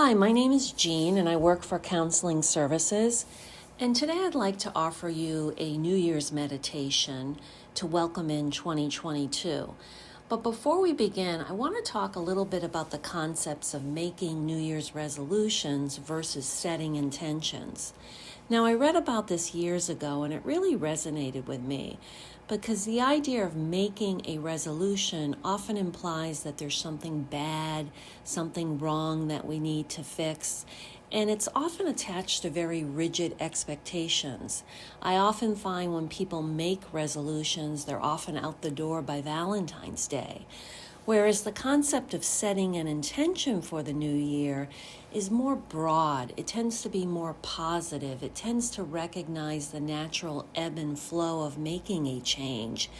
Hi, my name is Jean and I work for Counseling Services. And today I'd like to offer you a New Year's meditation to welcome in 2022. But before we begin, I want to talk a little bit about the concepts of making New Year's resolutions versus setting intentions. Now, I read about this years ago and it really resonated with me because the idea of making a resolution often implies that there's something bad, something wrong that we need to fix. And it's often attached to very rigid expectations. I often find when people make resolutions, they're often out the door by Valentine's Day. Whereas the concept of setting an intention for the new year is more broad. It tends to be more positive. It tends to recognize the natural ebb and flow of making a change.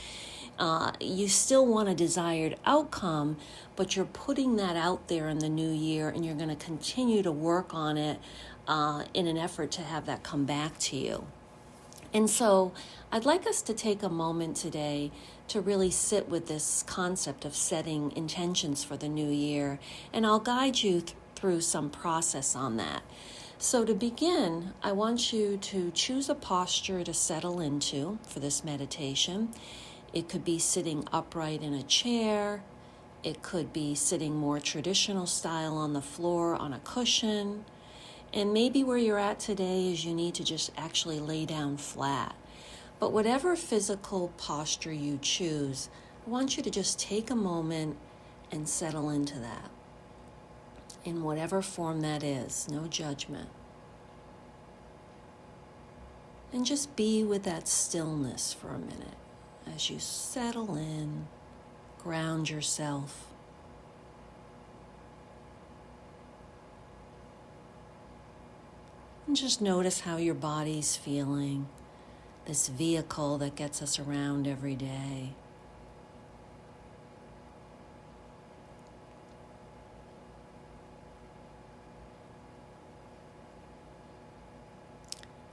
You still want a desired outcome, but you're putting that out there in the new year and you're going to continue to work on it in an effort to have that come back to you. And so I'd like us to take a moment today to really sit with this concept of setting intentions for the new year, and I'll guide you through some process on that. So to begin, I want you to choose a posture to settle into for this meditation. It could be sitting upright in a chair. It could be sitting more traditional style on the floor on a cushion. And maybe where you're at today is you need to just actually lay down flat. But whatever physical posture you choose, I want you to just take a moment and settle into that. In whatever form that is, no judgment. And just be with that stillness for a minute as you settle in, ground yourself. And just notice how your body's feeling, this vehicle that gets us around every day.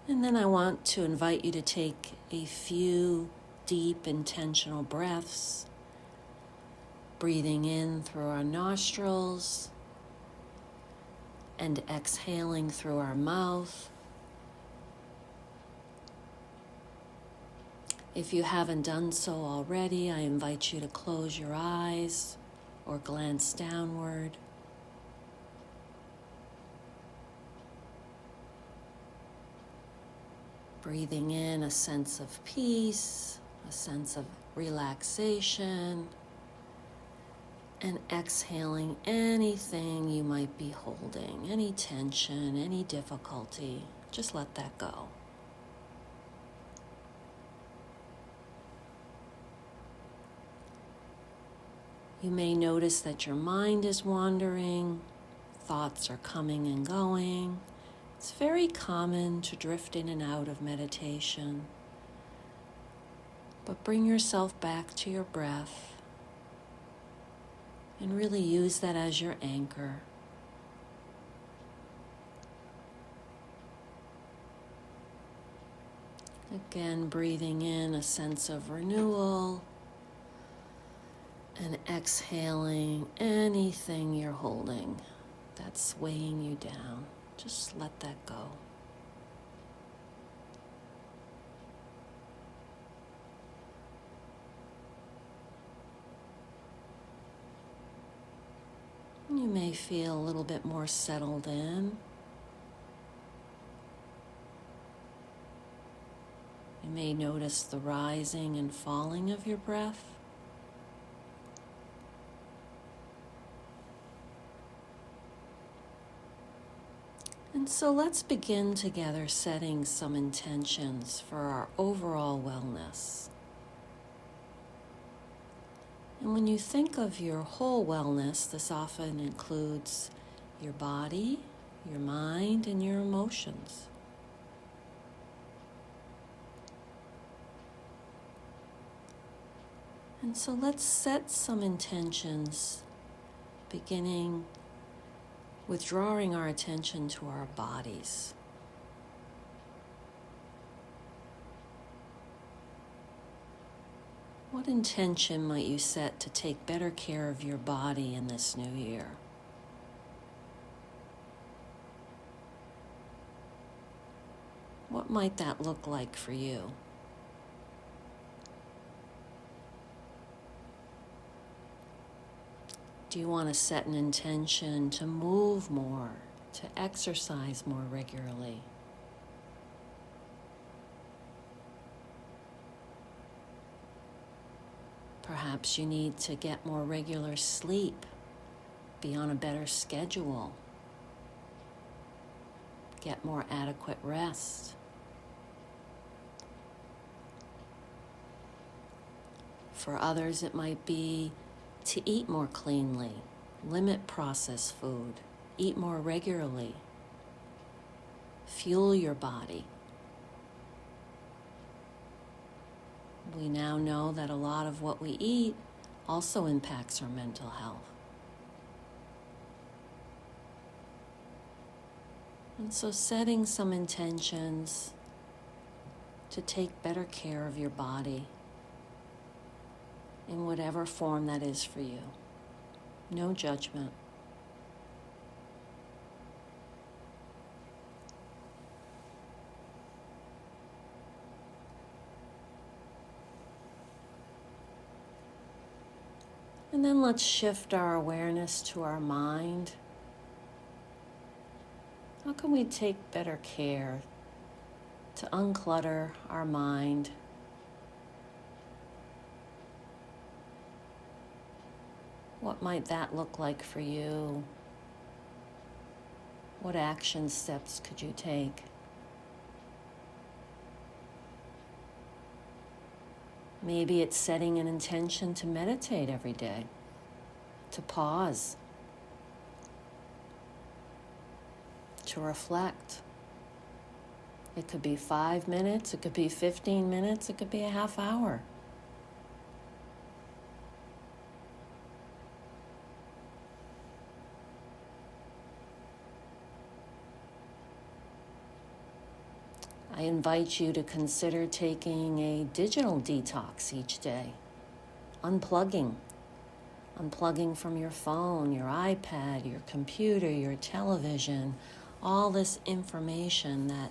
And then I want to invite you to take a few deep, intentional breaths, breathing in through our nostrils and exhaling through our mouth. If you haven't done so already, I invite you to close your eyes or glance downward. Breathing in a sense of peace, a sense of relaxation, and exhaling anything you might be holding, any tension, any difficulty. Just let that go. You may notice that your mind is wandering, thoughts are coming and going. It's very common to drift in and out of meditation, but bring yourself back to your breath and really use that as your anchor. Again, breathing in a sense of renewal and exhaling anything you're holding that's weighing you down. Just let that go. You may feel a little bit more settled in. You may notice the rising and falling of your breath. And so let's begin together setting some intentions for our overall wellness. And when you think of your whole wellness, this often includes your body, your mind, and your emotions. And so let's set some intentions, beginning with drawing our attention to our bodies. What intention might you set to take better care of your body in this new year? What might that look like for you? Do you want to set an intention to move more, to exercise more regularly? Perhaps you need to get more regular sleep, be on a better schedule, get more adequate rest. For others, it might be to eat more cleanly, limit processed food, eat more regularly, fuel your body. We now know that a lot of what we eat also impacts our mental health. And so setting some intentions to take better care of your body in whatever form that is for you. No judgment. And then let's shift our awareness to our mind. How can we take better care to unclutter our mind? What might that look like for you? What action steps could you take? Maybe it's setting an intention to meditate every day, to pause, to reflect. It could be 5 minutes, it could be 15 minutes, it could be a half hour. I invite you to consider taking a digital detox each day, unplugging from your phone, your iPad, your computer, your television, all this information that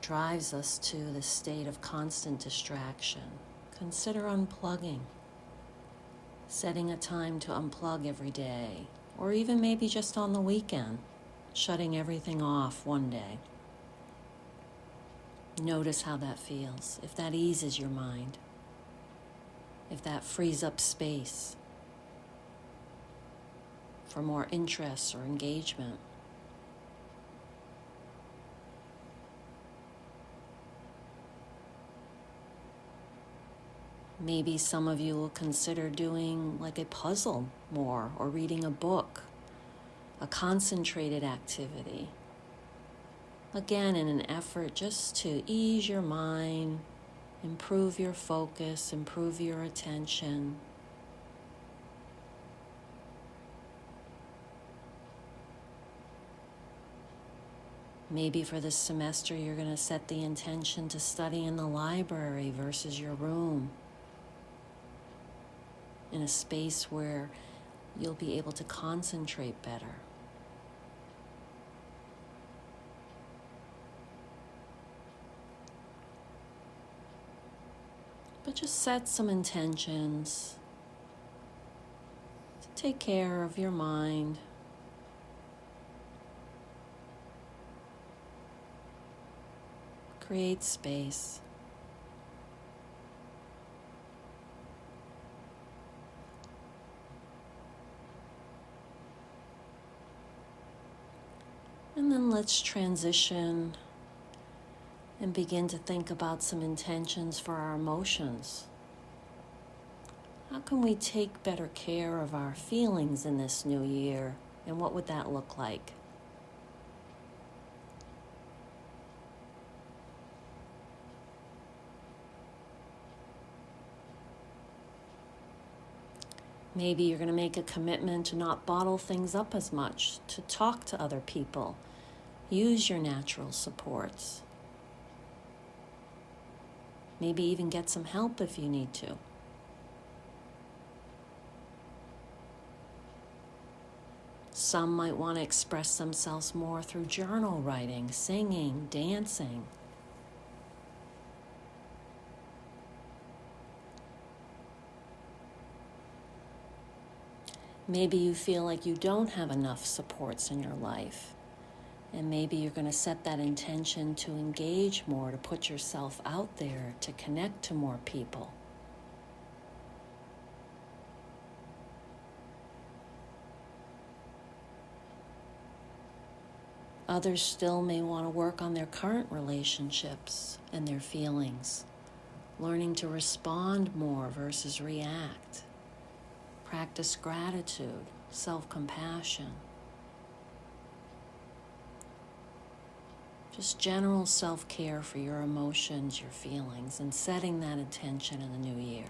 drives us to the state of constant distraction. Consider unplugging, setting a time to unplug every day, or even maybe just on the weekend, shutting everything off one day. Notice how that feels, if that eases your mind, if that frees up space for more interest or engagement. Maybe some of you will consider doing like a puzzle more, or reading a book, a concentrated activity. Again, in an effort just to ease your mind, improve your focus, improve your attention. Maybe for this semester, you're going to set the intention to study in the library versus your room, in a space where you'll be able to concentrate better. But just set some intentions to take care of your mind. Create space. And then let's transition and begin to think about some intentions for our emotions. How can we take better care of our feelings in this new year, and what would that look like? Maybe you're going to make a commitment to not bottle things up as much, to talk to other people, use your natural supports. Maybe even get some help if you need to. Some might want to express themselves more through journal writing, singing, dancing. Maybe you feel like you don't have enough supports in your life. And maybe you're going to set that intention to engage more, to put yourself out there, to connect to more people. Others still may want to work on their current relationships and their feelings, learning to respond more versus react. Practice gratitude, self-compassion. Just general self-care for your emotions, your feelings, and setting that intention in the new year.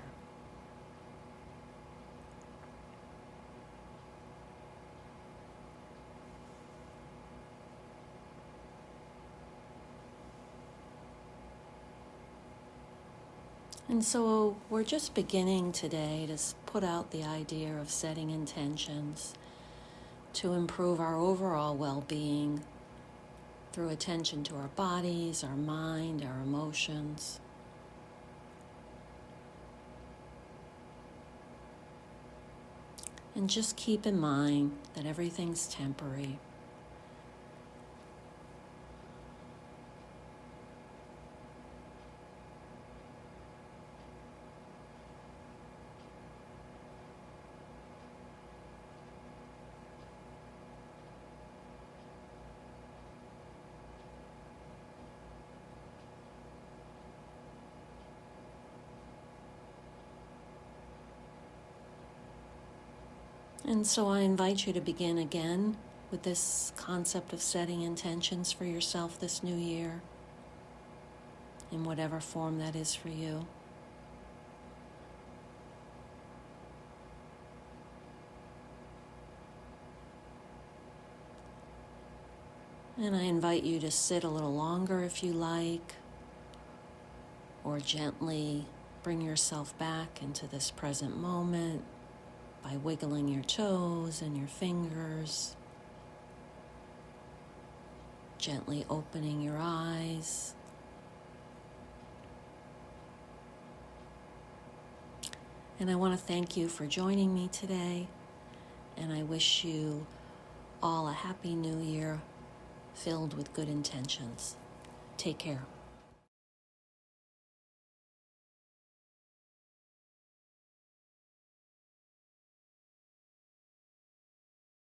And so we're just beginning today to put out the idea of setting intentions to improve our overall well-being through attention to our bodies, our mind, our emotions. And just keep in mind that everything's temporary. And so I invite you to begin again with this concept of setting intentions for yourself this new year, in whatever form that is for you. And I invite you to sit a little longer if you like, or gently bring yourself back into this present moment by wiggling your toes and your fingers, gently opening your eyes. And I want to thank you for joining me today, and I wish you all a happy new year filled with good intentions. Take care.